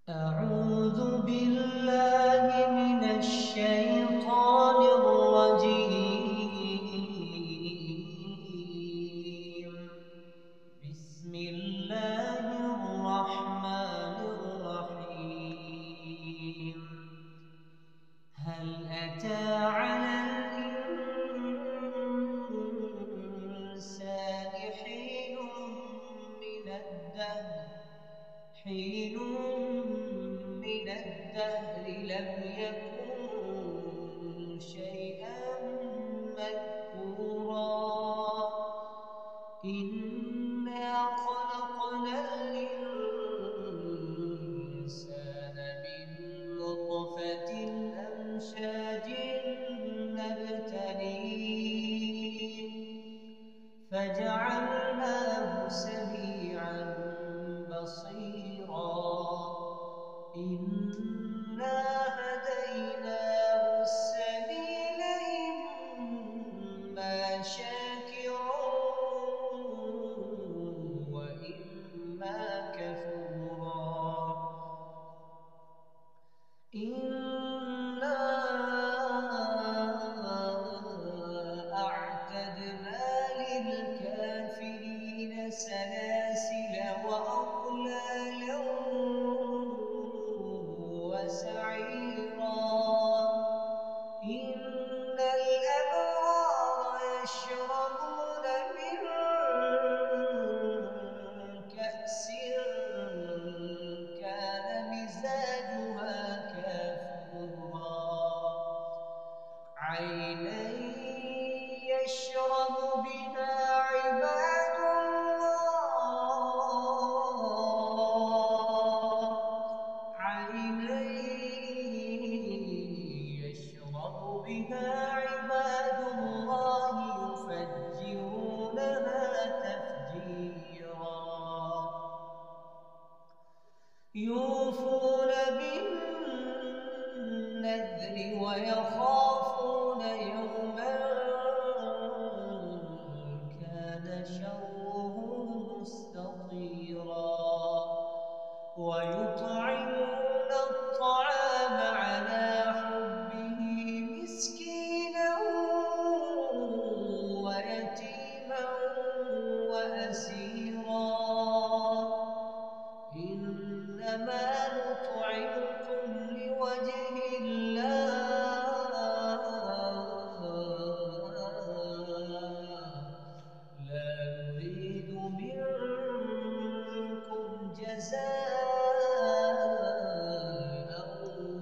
أعوذ بالله من الشيطان الرجيم. بسم الله الرحمن الرحيم. هل أتى على الإنسان حين من الدهر لم يكن شيئا مذكورا. إنا خلقنا الإنسان من نطفة أمشاج نبتليه فجعلناه سميعا بصيرا. إنا هديناه السبيل إما شاكرا وإما كفورا. إنا أعتدنا للكافرين سلاسل وأغلالا وسعيرا. إن الأبرار يشربون من كأس كان مزاجها كافورا. عينا يشرب بها عباد الله. عينا يشرب بها عباد الله يفجرونها تفجيرا. يوفون بالنذر ويخافون يوما كان شره مستطيرا. ويطعمون الطعام على حبه مسكينا ويتيما وأسيرا. إنما نطعمكم لوجه الله لا نريد منكم جزاء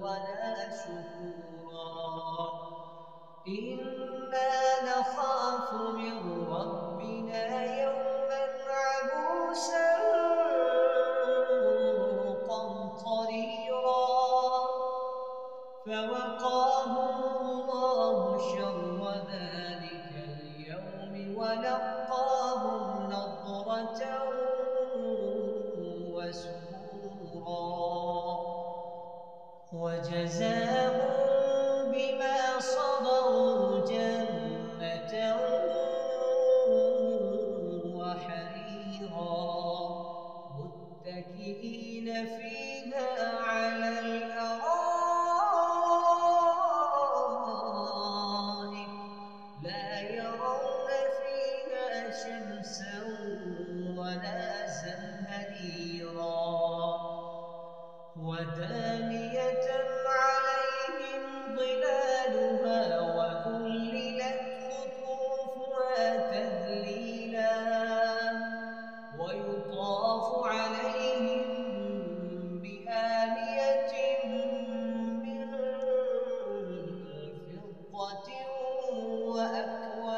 ولا شكورا. إنا نخاف من ربنا يوما عبوسا قمطريرا. فوقاهم الله شر ذلك اليوم ولقاهم نضرة وسرورا. وجزاهم بما صبروا جنة وحريرا. متكئين فيها على الأرائك لا يرون فيها شمسا ولا زمهريرا. ودانية عليهم ظلالها وذللت قطوفها تذليلا. ويطاف عليهم بآنية من فضة وأكواب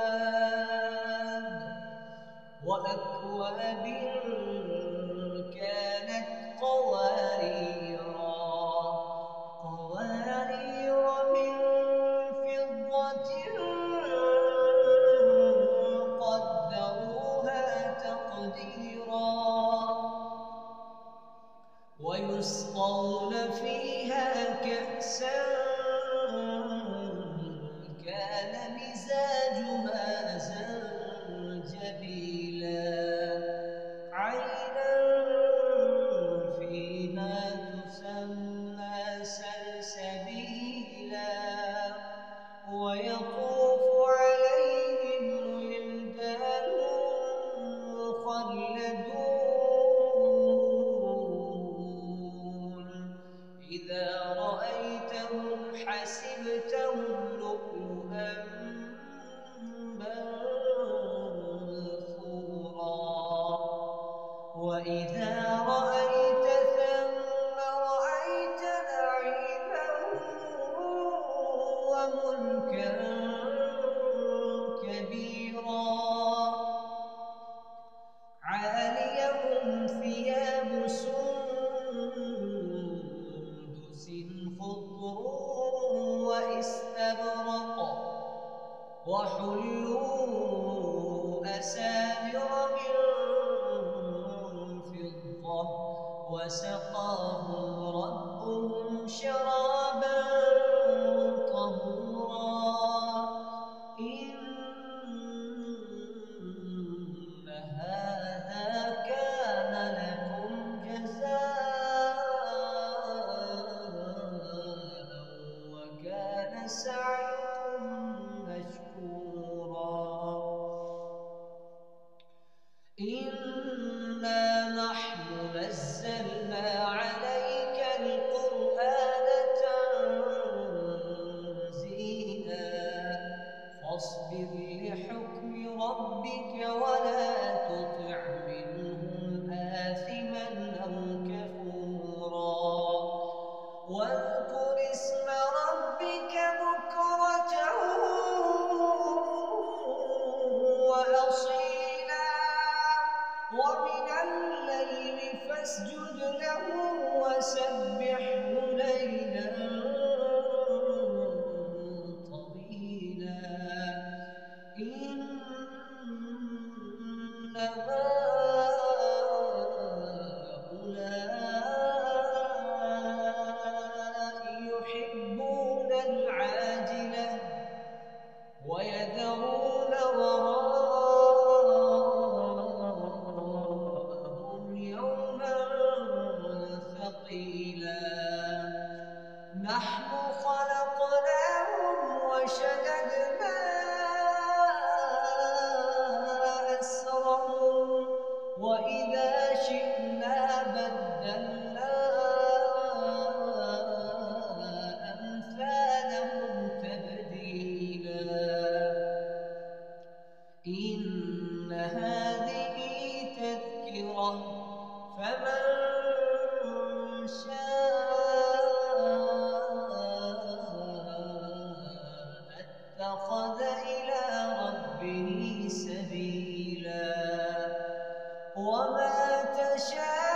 كانت قوارير من فضة قدروها تقديرا. ويسقون فيها كأسا كان مزاجها زنجبيلا. عينا فيها تسمى وحلوا أساور من فضة وسقاهم ربهم شرابا طهورا إن هذا كان لكم جزاء وكان سعيكم مشكورا إنا نحن نزلنا عليك القرآن تنزيلا فاصبر لحكم ربك ولا تطع منهم آثما أو كفورا واذكر اسم ربك بكرة وأصيلا ومن الليل فاسجد له وسبحه ليلا طويلا إن هؤلاء يحبون العاجلة ويذرون وراءهم يوما ثقيلا نحن خلقناهم وشددنا أسرهم وإذا شئنا بدلنا أمثالهم تبديلا إن هذه تذكرة فمن شاء اتخذ إلى ربه سبيلا وما تشاءون